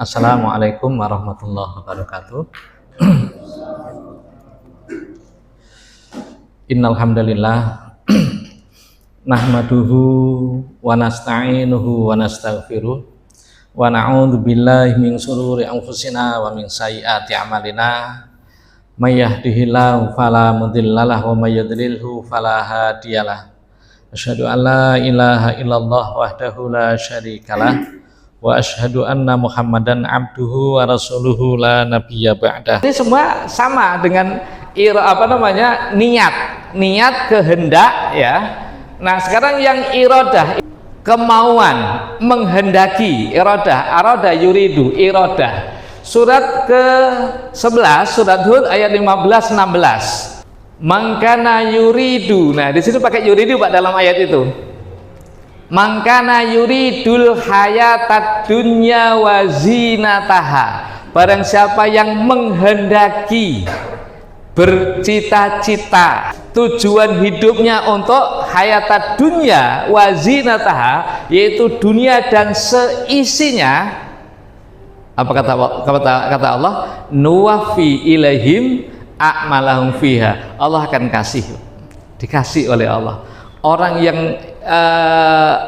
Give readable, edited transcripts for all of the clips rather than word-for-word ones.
Assalamualaikum warahmatullahi wabarakatuh. Innal hamdalillah nahmaduhu wa nasta'inuhu wa nastaghfiruh wa na'udzu billahi min shururi anfusina wa min sayyiati a'malina may yahdihillahu fala mudhillalah wa may yudlilhu fala hadiyalah. Asyhadu an la ilaha illallah wahdahu la syarikalah wa asyhadu anna Muhammadan abduhu wa rasuluhu la nabiyya ba'dah. Ini semua sama dengan niat kehendak ya. Nah, sekarang yang iradah, kemauan, menghendaki, arada yuridu, iradah. Surat ke-11 surat Hud ayat 15-16. Mangkana yuridu. Nah, di situ pakai yuridu Pak dalam ayat itu. Mangkana yuridul hayatad dunya wa zinataha. Barang siapa yang menghendaki, bercita-cita tujuan hidupnya untuk hayatad dunya wa zinataha, yaitu dunia dan seisinya, apa kata Allah? Nuwafi ilaihim a'malahum fiha. Allah akan dikasih oleh Allah. Orang yang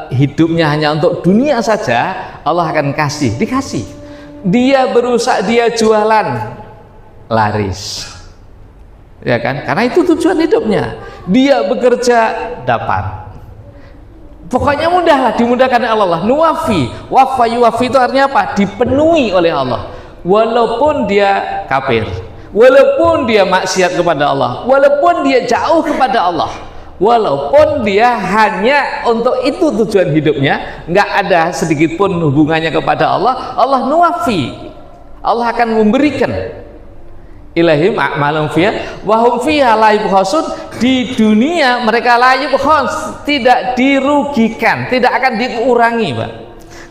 hidupnya hanya untuk dunia saja, Allah akan dikasih. Dia berusaha, dia jualan, laris, ya kan? Karena itu tujuan hidupnya. Dia bekerja, dapat. Pokoknya mudahlah, dimudahkan oleh Allah. Nuwafi, wafi itu artinya apa? Dipenuhi oleh Allah. Walaupun dia kafir, walaupun dia maksiat kepada Allah, walaupun dia jauh kepada Allah, walaupun dia hanya untuk itu tujuan hidupnya, nggak ada sedikit pun hubungannya kepada Allah, Allah nuwafi, Allah akan memberikan ilahim a'malum fiha wa hum fiha la yubkhasun. Di dunia mereka la yubkhas, tidak dirugikan, tidak akan dikurangi Pak.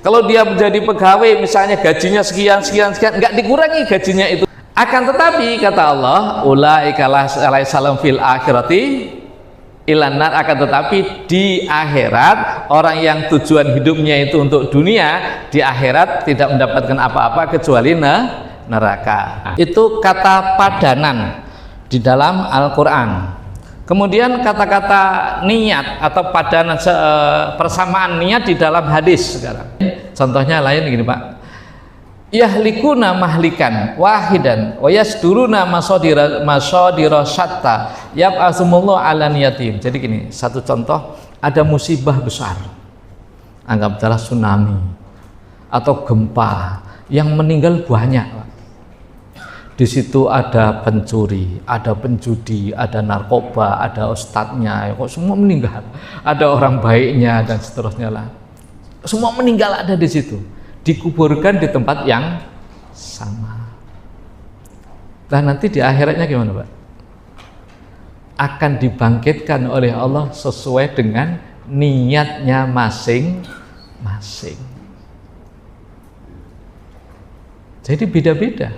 Kalau dia menjadi pegawai misalnya gajinya sekian, nggak dikurangi gajinya itu. Akan tetapi kata Allah, ulaika salam fil akhirati ilanar, akan tetapi di akhirat orang yang tujuan hidupnya itu untuk dunia, di akhirat tidak mendapatkan apa-apa kecuali neraka. Itu kata padanan di dalam Al-Quran. Kemudian kata-kata niat atau padanan, persamaan niat di dalam hadis sekarang. Contohnya lain gini Pak. Yahlikuna mahlikan wahidan wa yasduruna masodira syatta yab'asumullahu ala niyatim. Jadi gini, satu contoh, ada musibah besar, anggaplah tsunami atau gempa yang meninggal banyak. Di situ ada pencuri, ada penjudi, ada narkoba, ada ustadznya, kok semua meninggal. Ada orang baiknya dan seterusnya lah. Semua meninggal ada di situ. Dikuburkan di tempat yang sama. Nah, nanti di akhiratnya gimana Pak? Akan dibangkitkan oleh Allah sesuai dengan niatnya masing-masing. Jadi beda-beda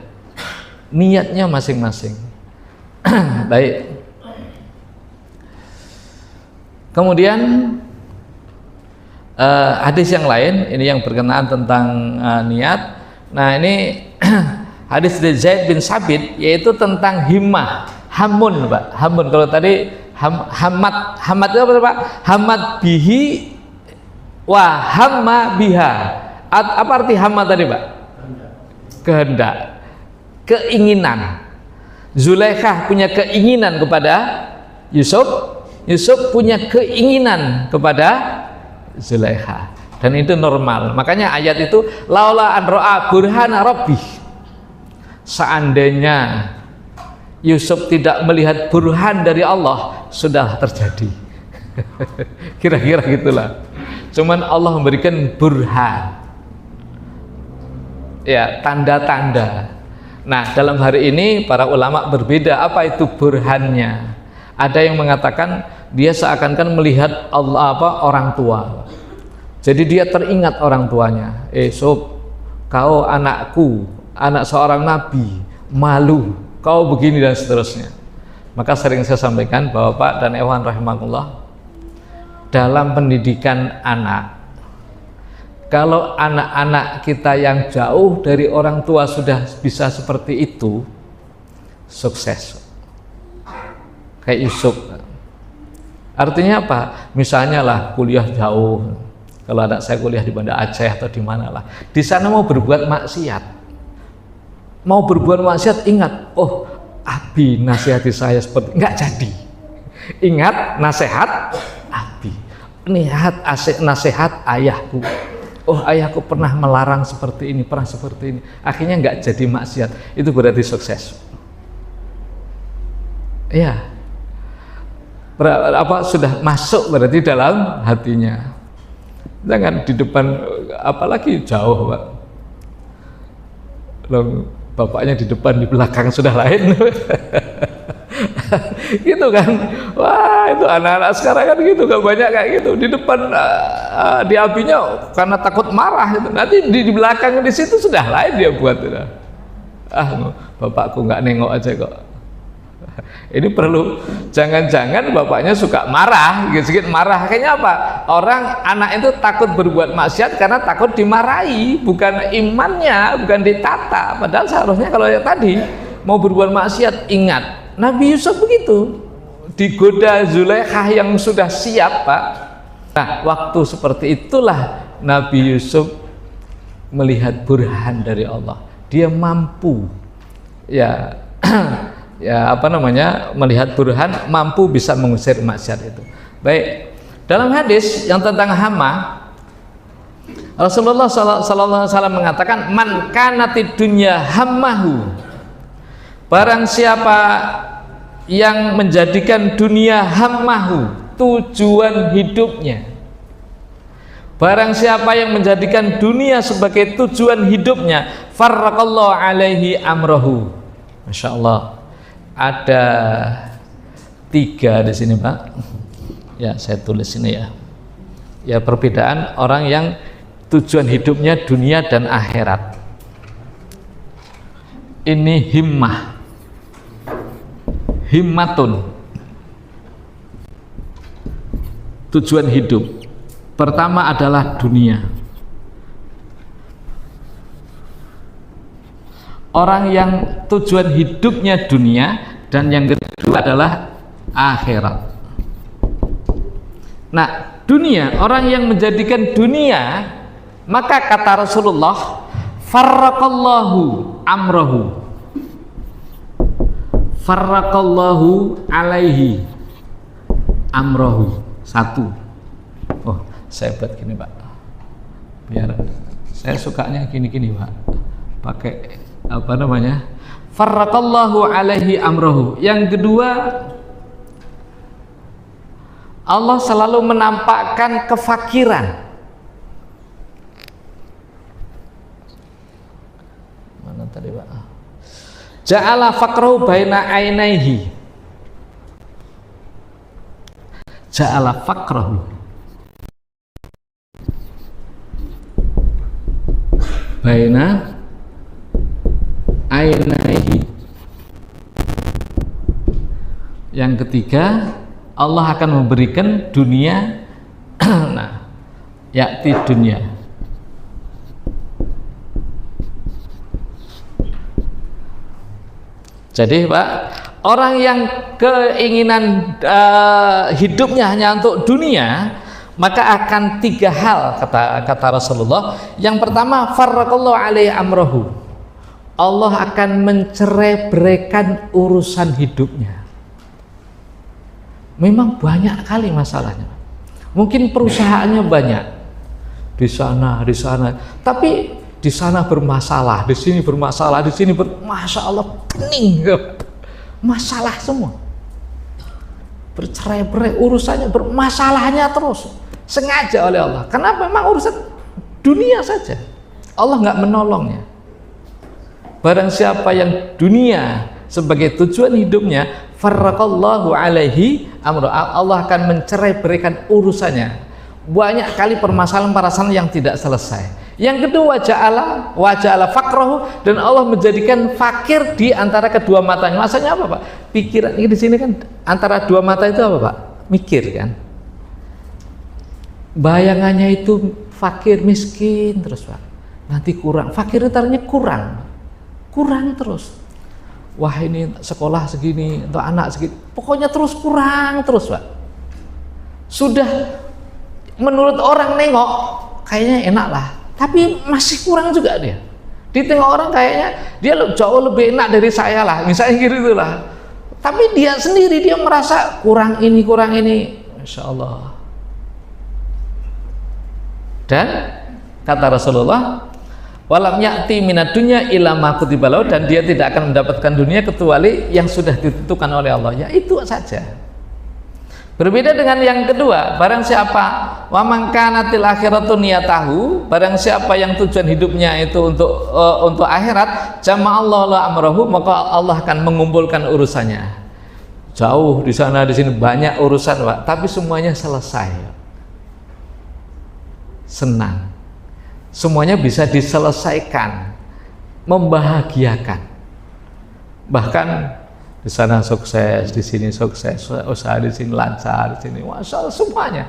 niatnya masing-masing. Baik. Kemudian hadis yang lain, ini yang berkenaan tentang niat. Nah, ini hadis dari Zaid bin Sabit, yaitu tentang himmah, hamun Pak. Hamun, kalau tadi hamad itu apa Pak? Hamad bihi wa hamma biha. Apa arti hamad tadi Pak? Kehendak, keinginan. Zulaikha punya keinginan kepada Yusuf, Yusuf punya keinginan kepada Zulaikha, dan itu normal. Makanya ayat itu laula an ra'a burhana rabbih, seandainya Yusuf tidak melihat burhan dari Allah, sudah terjadi. Kira-kira gitulah. Cuman Allah memberikan burhan, ya, tanda-tanda. Nah, dalam hari ini para ulama berbeda apa itu burhannya. Ada yang mengatakan dia seakan-akan melihat Allah, orang tua. Jadi dia teringat orang tuanya. Sob, kau anakku, anak seorang nabi, malu, kau begini dan seterusnya. Maka sering saya sampaikan bahwa Pak dan Ewan rahimahullah, dalam pendidikan anak, Kalau anak-anak kita yang jauh dari orang tua sudah bisa seperti itu, sukses. Kayak Yusuf. Artinya apa? Misalnya lah kuliah jauh. Kalau anak saya kuliah di Banda Aceh atau di mana lah, di sana mau berbuat maksiat. Mau berbuat maksiat, ingat, oh, Abi nasihati saya seperti, nggak jadi. Ingat nasihat Abi. Lihat nasihat ayahku. Oh, ayahku pernah melarang seperti ini, pernah seperti ini. Akhirnya nggak jadi maksiat. Itu berarti sukses. Ya, sudah masuk berarti dalam hatinya. Jangan di depan, apalagi jauh, Pak. Loh, bapaknya di depan, di belakang sudah lain. Gitu kan. Wah, itu anak-anak sekarang kan gitu, gak banyak kayak gitu. Di depan di abinya karena takut marah gitu. Nanti di belakang di situ sudah lain dia buat itu. Bapakku nggak nengok aja kok. Ini perlu, jangan-jangan bapaknya suka marah, sedikit marah. Akhirnya apa? Anak itu takut berbuat maksiat karena takut dimarahi, bukan imannya, bukan ditata. Padahal seharusnya kalau yang tadi mau berbuat maksiat, ingat Nabi Yusuf begitu, digoda Zulaikha yang sudah siap, Pak. Nah, waktu seperti itulah Nabi Yusuf melihat burhan dari Allah. Dia mampu, ya, melihat burhan, mampu bisa mengusir maksiat itu. Baik, dalam hadis yang tentang hama, Rasulullah SAW mengatakan, man kanatid dunya hammahu, barang siapa yang menjadikan dunia hammahu, tujuan hidupnya. Barang siapa yang menjadikan dunia sebagai tujuan hidupnya, farraqallahu alaihi amrahu. Masya Allah, ada 3 di sini, Pak. Ya, saya tulis ini ya. Ya, perbedaan orang yang tujuan hidupnya dunia dan akhirat. Ini himmah, himmatun, tujuan hidup. Pertama adalah dunia. Orang yang tujuan hidupnya dunia, dan yang kedua adalah akhirat. Nah, dunia, orang yang menjadikan dunia, maka kata Rasulullah, farraqallahu amrahu, farraqallahu alaihi amrahu. 1. Oh, saya buat gini, Pak, biar saya sukanya gini-gini, Pak, pakai farraqallahu alaihi amrahu. Yang kedua, Allah selalu menampakkan kefakiran. Mana tadi, Pak? Ja'ala faqrahu baina ainaihi. Ja'ala faqrahu baina ainaihi. Yang ketiga, Allah akan memberikan dunia. Nah, yakti dunia. Jadi, Pak, orang yang keinginan hidupnya hanya untuk dunia, maka akan 3 hal, kata Rasulullah. Yang pertama, farraqallahu alaihi amrahu, Allah akan mencerai-beraikan urusan hidupnya. Memang banyak kali masalahnya. Mungkin perusahaannya banyak, di sana, tapi di sana bermasalah, di sini bermasalah, di sini Masya Allah, pening, masalah semua. Bercerai-berai urusannya, bermasalahnya terus, sengaja oleh Allah. Kenapa? Memang urusan dunia saja, Allah nggak menolongnya. Barang siapa yang dunia sebagai tujuan hidupnya, farraqallahu alaihi amru, Allah akan mencerai-beraikan urusannya. Banyak kali permasalahan yang tidak selesai. Yang kedua, waja'ala faqrahu, dan Allah menjadikan fakir di antara kedua matanya. Maksudnya apa, Pak? Pikiran ini di sini kan antara dua mata itu apa, Pak? Mikir kan? Bayangannya itu fakir miskin terus Pak. Nanti kurang, fakir itu artinya kurang terus. Wah ini sekolah segini, untuk anak segini, pokoknya terus kurang terus Pak. Sudah menurut orang nengok kayaknya enak lah, tapi masih kurang juga dia. Ditengok orang kayaknya dia jauh lebih enak dari saya lah, misalnya gitu lah. Tapi dia sendiri dia merasa kurang ini, Masya Allah. Dan kata Rasulullah, walam ya'ti minad dunya illa ma kutiba lahu, dan dia tidak akan mendapatkan dunia kecuali yang sudah ditentukan oleh Allah. Ya itu saja. Berbeda dengan yang kedua, barang siapa wa man kanatil akhiratu niyatahu, barang siapa yang tujuan hidupnya itu untuk akhirat, jama'allahu la amrahu, maka Allah akan mengumpulkan urusannya. Jauh di sana di sini banyak urusan Pak, tapi semuanya selesai. Senang. Semuanya bisa diselesaikan, membahagiakan. Bahkan di sana sukses, di sini sukses, usaha di sini lancar, di sini Masya Allah semuanya.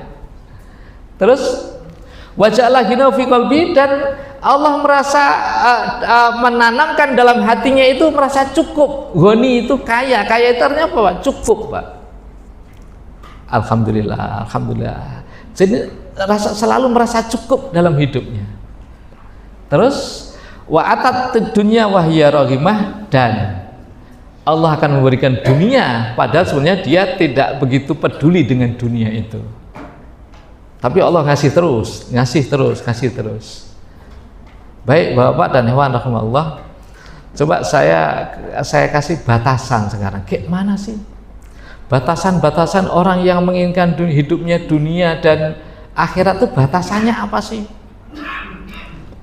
Terus waja'ala ghina fi qalbi, dan Allah merasa menanamkan dalam hatinya itu merasa cukup. Ghani itu kaya itu artinya apa Pak? Cukup Pak. Alhamdulillah. Jadi selalu merasa cukup dalam hidupnya. Terus wa atat dunya wa hiya raghimah, dan Allah akan memberikan dunia padahal sebenarnya dia tidak begitu peduli dengan dunia itu. Tapi Allah ngasih terus. Baik Bapak dan Ibu rahimakumullah, coba saya kasih batasan sekarang. Kayak mana sih batasan orang yang menginginkan hidupnya dunia dan akhirat itu batasannya apa sih?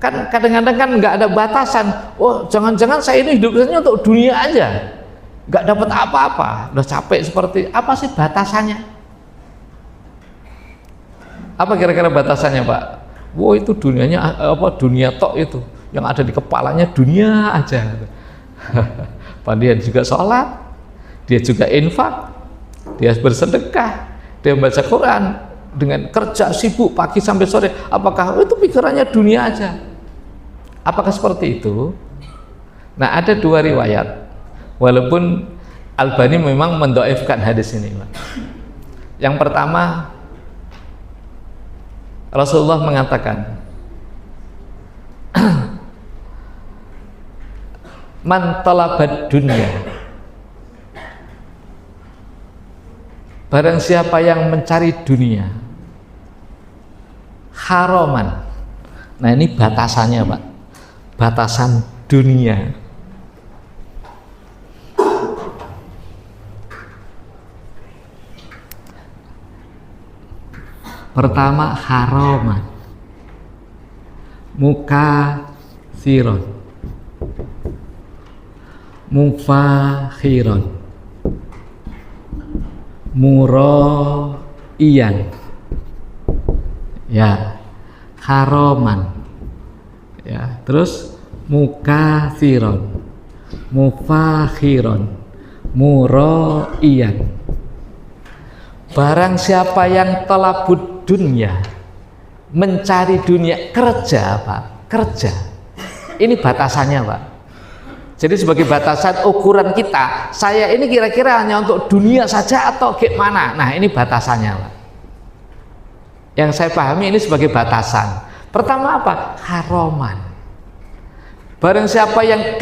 Kan kadang-kadang kan nggak ada batasan. Oh jangan-jangan saya ini hidupnya untuk dunia aja, nggak dapat apa-apa, udah capek. Seperti apa sih batasannya? Apa kira-kira batasannya Pak? Wow itu dunianya apa, dunia tok itu yang ada di kepalanya dunia aja. Padahal dia juga sholat, dia juga infak, dia bersedekah, dia membaca Quran, dengan kerja sibuk pagi sampai sore. Apakah itu pikirannya dunia aja? Apakah seperti itu? Nah ada dua riwayat, walaupun Albani memang mendoifkan hadis ini Pak. Yang pertama, Rasulullah mengatakan, man talabad dunya, barang siapa yang mencari dunia haraman. Nah ini batasannya Pak, batasan dunia. Pertama haraman, mukathiron, mufakhiron, muraiyan, ya haraman, ya terus mukathiron, mufakhiron, muraiyan. Barang siapa yang talabud dunia, mencari dunia, kerja Pak, kerja. Ini batasannya Pak. Jadi sebagai batasan ukuran kita, saya ini kira-kira hanya untuk dunia saja atau gimana? Nah ini batasannya Pak. Yang saya pahami ini sebagai batasan. Pertama apa? Haraman. Barang siapa yang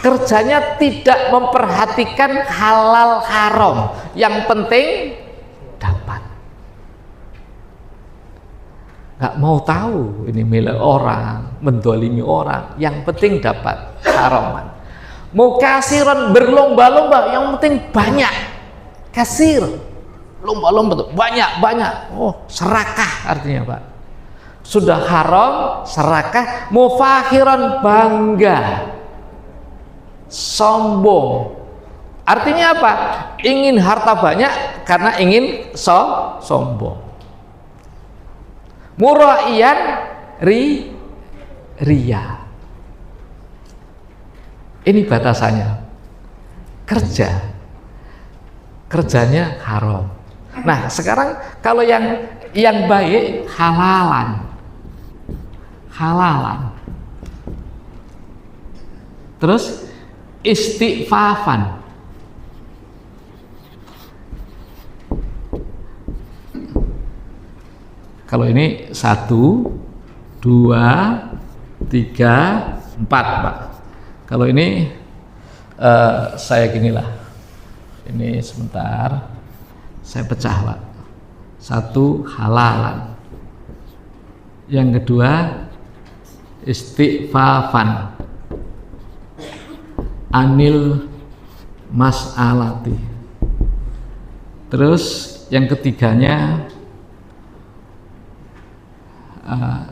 kerjanya tidak memperhatikan halal haram, yang penting dapat. Nggak mau tahu ini milik orang, mendolimi orang, yang penting dapat haraman. Mukasiron, berlomba-lomba, yang penting banyak. Kasir, lomba-lomba tuh banyak. Oh serakah artinya Pak. Sudah haram, serakah. Mufakhiron, bangga, sombong. Artinya apa? Ingin harta banyak karena ingin sombong. Muraiyan, ria. Ini batasannya. Kerjanya haram. Nah sekarang kalau yang baik halalan. halalan. Terus istighfafan. Kalau ini 1, 2, 3, 4, Pak. Kalau ini saya ginilah. Ini sebentar, saya pecah, Pak. 1 halalan. Yang kedua istighfafan anil mas'alati. Terus yang ketiganya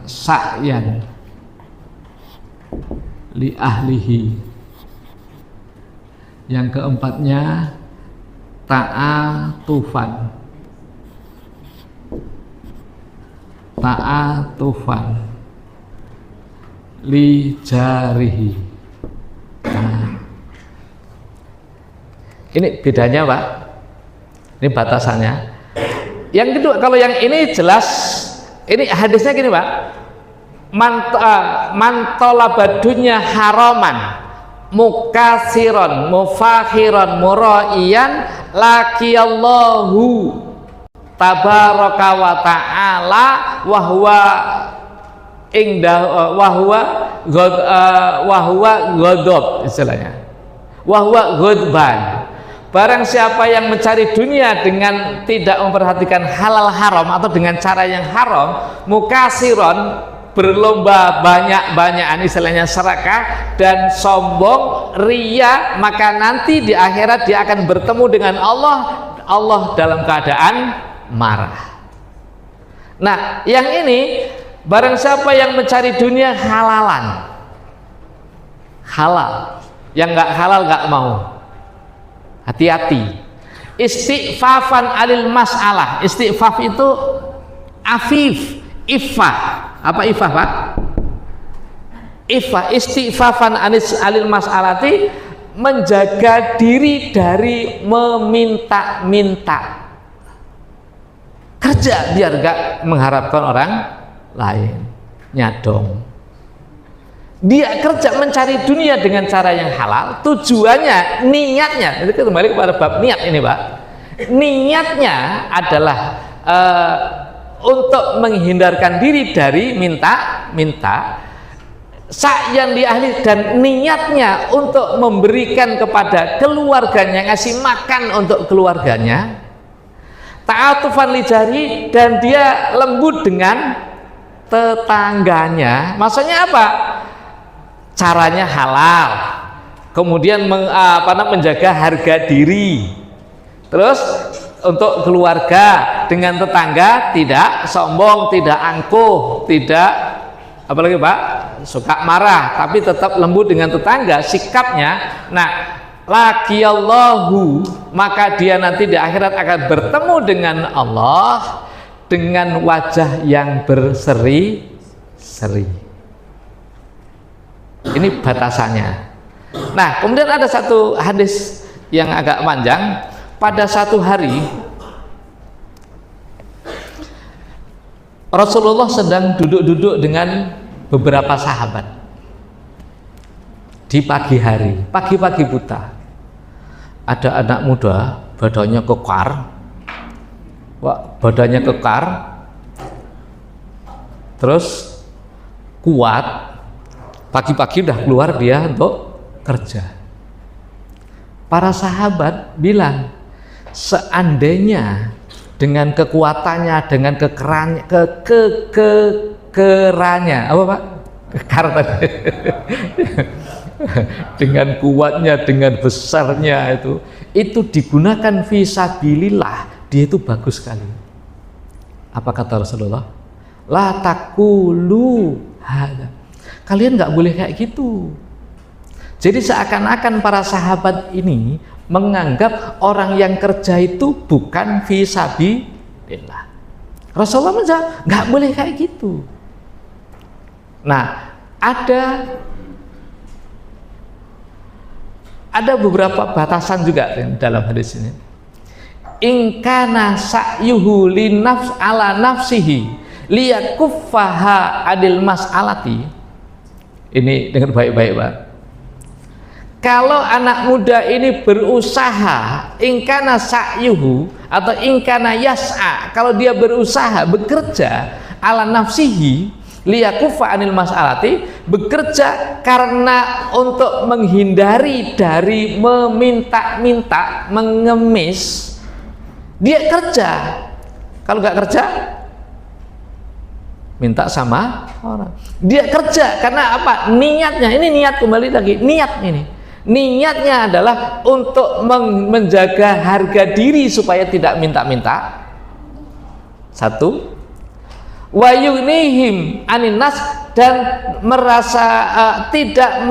sa'yan li ahlihi. Yang keempatnya ta'atufan li jarihi. Nah, ini bedanya, Pak. Ini batasannya. Yang kedua, kalau yang ini jelas, ini hadisnya gini, Pak. Mantolabadunya haraman mukasiron mufakhiron muraiyan laqiyallahu tabaraka wa ta'ala wa huwa indah wa huwa ghadab, istilahnya wa huwa ghadban. Barang siapa yang mencari dunia dengan tidak memperhatikan halal haram atau dengan cara yang haram, mukasiron, berlomba banyak-banyakan, istilahnya serakah dan sombong, ria, maka nanti di akhirat dia akan bertemu dengan Allah dalam keadaan marah. Nah, yang ini barang siapa yang mencari dunia halalan, halal, yang nggak halal nggak mau, hati-hati. Istighfafan alil mas'alah. Istighfaf itu afif, iffah. Apa iffah, Pak? Iffah, istighfafan alil mas'alati, menjaga diri dari meminta-minta. Kerja biar gak mengharapkan orang lain, nyadong. Dia kerja mencari dunia dengan cara yang halal, tujuannya, niatnya, itu kembali kepada bab niat ini, Pak. Niatnya adalah untuk menghindarkan diri dari minta-minta, sa'yan li ahli, dan niatnya untuk memberikan kepada keluarganya, ngasih makan untuk keluarganya, ta'atufan li jari, dan dia lembut dengan tetangganya. Maksudnya apa? Caranya halal, kemudian menjaga harga diri, terus untuk keluarga dengan tetangga tidak sombong, tidak angkuh, tidak apalagi, Pak, suka marah, tapi tetap lembut dengan tetangga sikapnya. Nah, laqiyallahu, maka dia nanti di akhirat akan bertemu dengan Allah dengan wajah yang berseri-seri. Ini batasannya. Nah, kemudian ada satu hadis yang agak panjang. Pada satu hari Rasulullah sedang duduk-duduk dengan beberapa sahabat di pagi hari, pagi-pagi buta. Ada anak muda, badannya kekar, terus kuat. Pagi-pagi udah keluar dia untuk kerja. Para sahabat bilang, seandainya dengan kekuatannya, dengan kekerannya, apa, Pak? Kekar tadi. Dengan kuatnya, dengan besarnya itu digunakan fisabilillah, dia itu bagus sekali. Apa kata Rasulullah? La taqulu hadza. Kalian nggak boleh kayak gitu. Jadi seakan-akan para sahabat ini menganggap orang yang kerja itu bukan fisabilillah. Rasulullah menjawab, nggak boleh kayak gitu. Nah, ada beberapa batasan juga dalam hadis ini. In kana sa'yuhu linafs ala nafsihi, liyakuffaha adil mas'alati. Ini dengan baik-baik, Pak. Kalau anak muda ini berusaha, ingkana sa'yuhu atau ingkana yas'a, kalau dia berusaha, bekerja ala nafsihi liyakuffa anil mas'alati, bekerja karena untuk menghindari dari meminta-minta, mengemis, dia kerja. Kalau nggak kerja, minta sama orang. Dia kerja karena apa? Niatnya, ini niat, kembali lagi, niat ini. Niatnya adalah untuk menjaga harga diri supaya tidak minta-minta. Satu, wa yughnihim anin nas, dan merasa tidak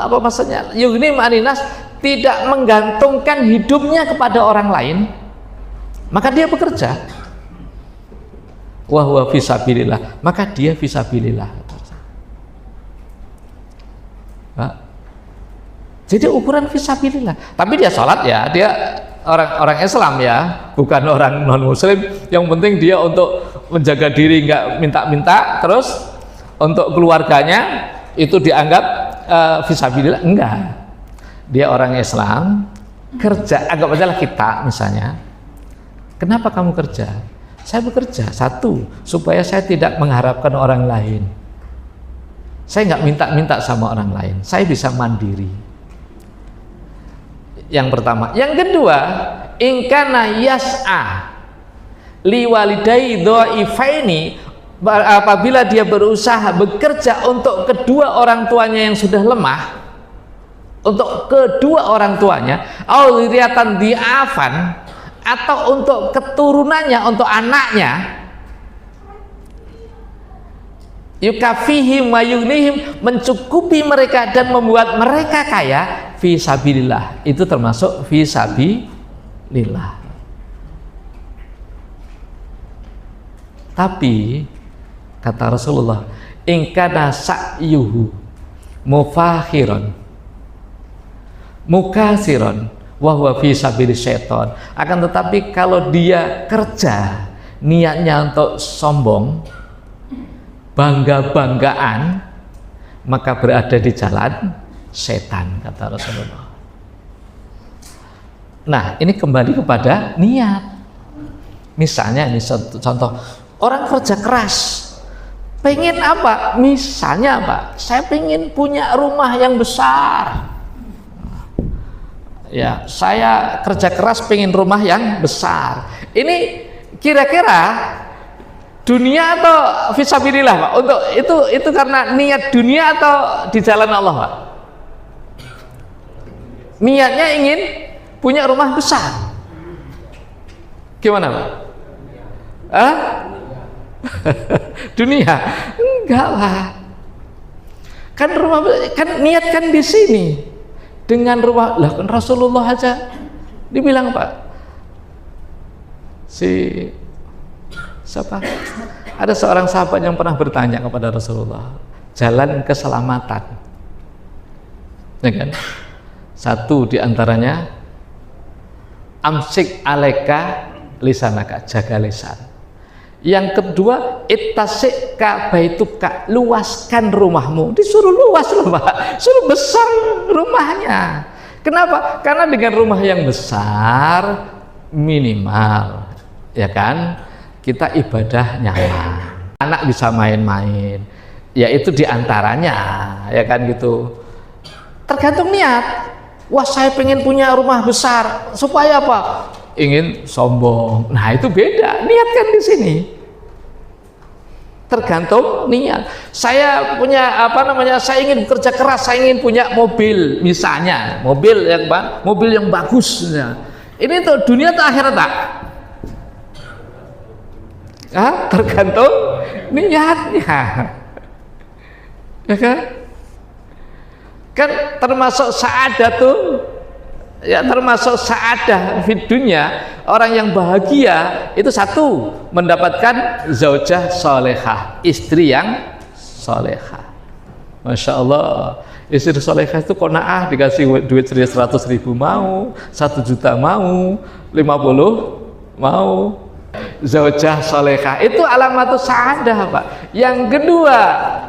apa maksudnya? Yughnihim anin nas, tidak menggantungkan hidupnya kepada orang lain. Maka dia bekerja. Wa huwa fisabilillah, maka dia fisabilillah. Pak. Jadi ukuran fisabilillah. Tapi dia sholat ya, dia orang Islam ya, bukan orang non muslim. Yang penting dia untuk menjaga diri nggak minta-minta, terus untuk keluarganya itu dianggap fisabilillah. Enggak, dia orang Islam, kerja, anggap aja lah kita misalnya. Kenapa kamu kerja? Saya bekerja, satu, supaya saya tidak mengharapkan orang lain. Saya nggak minta-minta sama orang lain, saya bisa mandiri. Yang pertama. Yang kedua, ingkana yas'a liwalidai dhaifaini, apabila dia berusaha bekerja untuk kedua orang tuanya yang sudah lemah, untuk kedua orang tuanya, au dzurriatan di'afan, atau untuk keturunannya, untuk anaknya, yukafihim wa yughnihim, mencukupi mereka dan membuat mereka kaya, fisabilillah, itu termasuk fisabilillah. Tapi kata Rasulullah, ingkana sa'yuhu mufakhiron mukasiron wa huwa fisabilis syaiton, akan tetapi kalau dia kerja niatnya untuk sombong, bangga-banggaan, maka berada di jalan setan, kata Rasulullah. Nah, ini kembali kepada niat. Misalnya ini contoh, orang kerja keras, pengen apa? Misalnya apa? Saya pengen punya rumah yang besar. Ya, saya kerja keras pengen rumah yang besar. Ini kira-kira dunia atau fisabilillah, Pak? Untuk itu karena niat dunia atau di jalan Allah, Pak? Niatnya ingin punya rumah besar. Gimana, Pak? Dunia? Enggak lah. Kan rumah, kan niat kan di sini. Dengan rumah, lah kan Rasulullah aja dibilang, Pak, siapa? Ada seorang sahabat yang pernah bertanya kepada Rasulullah, jalan keselamatan, ya kan? Satu diantaranya, amsik alaika lisanaka, jaga lisan. Yang kedua, ittasika baituka, luaskan rumahmu. Disuruh luas loh, Pak, suruh besar rumahnya. Kenapa? Karena dengan rumah yang besar minimal, ya kan, kita ibadah nyaman, anak bisa main-main, ya itu diantaranya, ya kan gitu. Tergantung niat. Wah, saya pengen punya rumah besar supaya apa? Ingin sombong. Nah, itu beda. Niat kan di sini. Tergantung niat. Saya punya apa namanya? Saya ingin bekerja keras, saya ingin punya mobil, misalnya, mobil yang bagus. Ini tuh dunia atau akhirat, tak? Tergantung niatnya. Ya kan? Kan termasuk sa'adah tuh, ya termasuk sa'adah di dunia, orang yang bahagia itu satu, mendapatkan zaujah solehah, istri yang solehah. Masya Allah, istri solehah itu qanaah, dikasih duit 100.000 mau, 1 juta mau, 50 mau. zaujah solehah, itu alamatus sa'adah Pak. Yang kedua,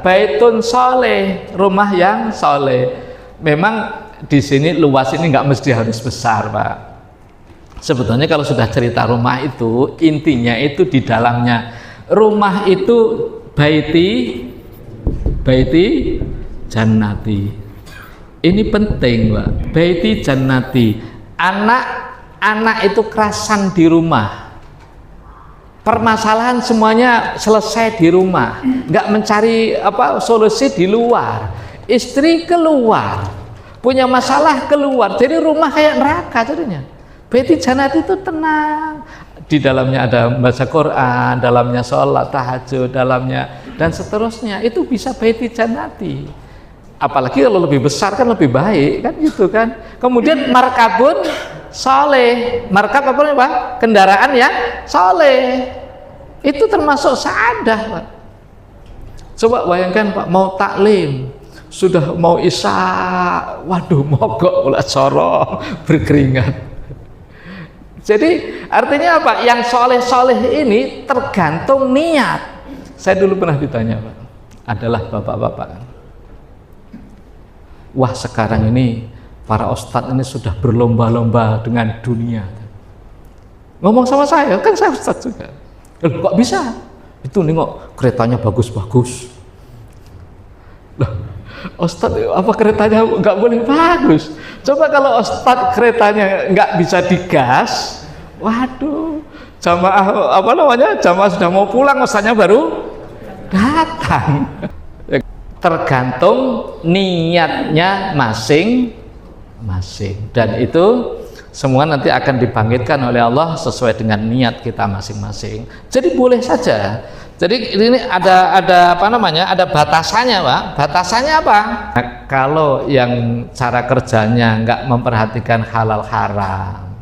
baitun soleh, rumah yang soleh. Memang di sini luas ini nggak mesti harus besar Pak. Sebetulnya kalau sudah cerita rumah itu, intinya itu di dalamnya rumah itu baiti jannati. Ini penting Pak. Baiti jannati. Anak itu kerasan di rumah. Permasalahan semuanya selesai di rumah. Nggak mencari solusi di luar. Istri keluar, punya masalah keluar. Jadi rumah kayak neraka jadinya. Baiti jannati itu tenang. Di dalamnya ada baca Quran, dalamnya sholat tahajud, dalamnya dan seterusnya. Itu bisa baiti jannati. Apalagi kalau lebih besar kan lebih baik kan gitu kan. Kemudian markabun soleh. Markab apa? Kendaraan yang soleh. Itu termasuk sa'adah Pak. Coba bayangkan Pak, mau taklim, sudah mau isya, waduh mogok pula sorong berkeringat. Jadi artinya apa? Yang soleh-soleh ini tergantung niat. Saya dulu pernah ditanya Pak, adalah bapak-bapak, wah sekarang ini para ustadz ini sudah berlomba-lomba dengan dunia. Ngomong sama saya, kan saya ustadz juga. Loh, kok bisa? Itu nengok keretanya bagus-bagus. Loh, ustadz apa keretanya nggak boleh bagus? Coba kalau ustadz keretanya nggak bisa digas, waduh, jamaah jamaah sudah mau pulang, ustadznya baru datang. Tergantung niatnya masing-masing, dan itu semua nanti akan dibangkitkan oleh Allah sesuai dengan niat kita masing-masing. Jadi boleh saja. Jadi ini ada ada batasannya Pak. Batasannya apa? Nah, kalau yang cara kerjanya nggak memperhatikan halal haram,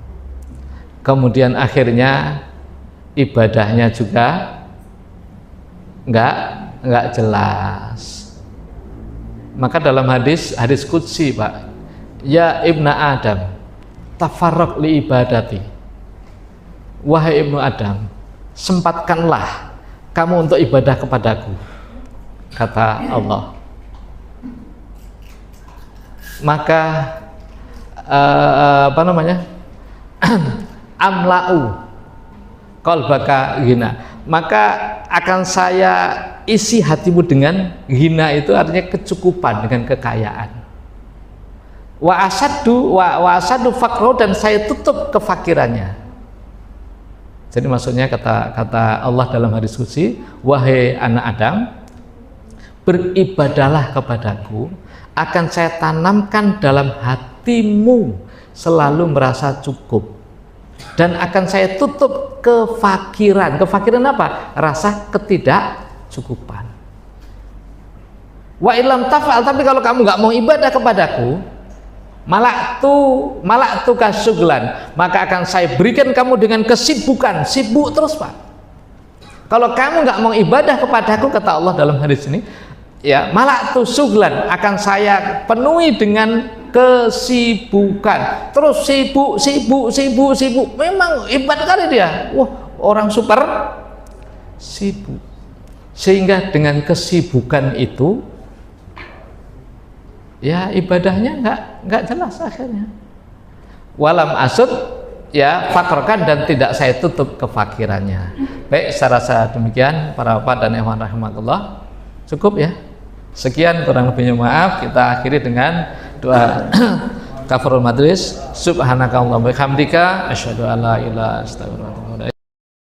kemudian akhirnya ibadahnya juga nggak jelas, maka dalam hadis qudsi Pak, ya ibna Adam, tafarraq li ibadati. Wahai ibnu Adam, sempatkanlah kamu untuk ibadah kepadaku, kata Allah. Maka amla'u qalbaka ghina, maka akan saya isi hatimu dengan ghina, itu artinya kecukupan, dengan kekayaan. Wa asadu faqru, dan saya tutup kefakirannya. Jadi maksudnya kata Allah dalam hadis qudsi, wahai anak Adam, beribadahlah kepadaku, akan saya tanamkan dalam hatimu selalu merasa cukup, dan akan saya tutup kefakiran. Kefakiran apa? Rasa ketidakcukupan. Wa ilam taf'al, tapi kalau kamu nggak mau ibadah kepadaku, malaktu kasuglan, maka akan saya berikan kamu dengan kesibukan, sibuk terus Pak. Kalau kamu nggak mau ibadah kepadaku, kata Allah dalam hadis ini, ya malaktu suglan, akan saya penuhi dengan kesibukan, terus sibuk. Memang ibadah kali dia, wah orang super sibuk, sehingga dengan kesibukan itu ya ibadahnya nggak jelas akhirnya. Walam asud, ya fakrkan, dan tidak saya tutup kefakirannya. Baik, saya rasa demikian para bapak dan ikhwan rahimakumullah, cukup ya. Sekian, kurang lebihnya maaf. Kita akhiri dengan doa kafarul majlis. Subhanakallahumma wa bihamdika asyhadu an la ilaha illa anta astaghfiruka wa atubu ilaik.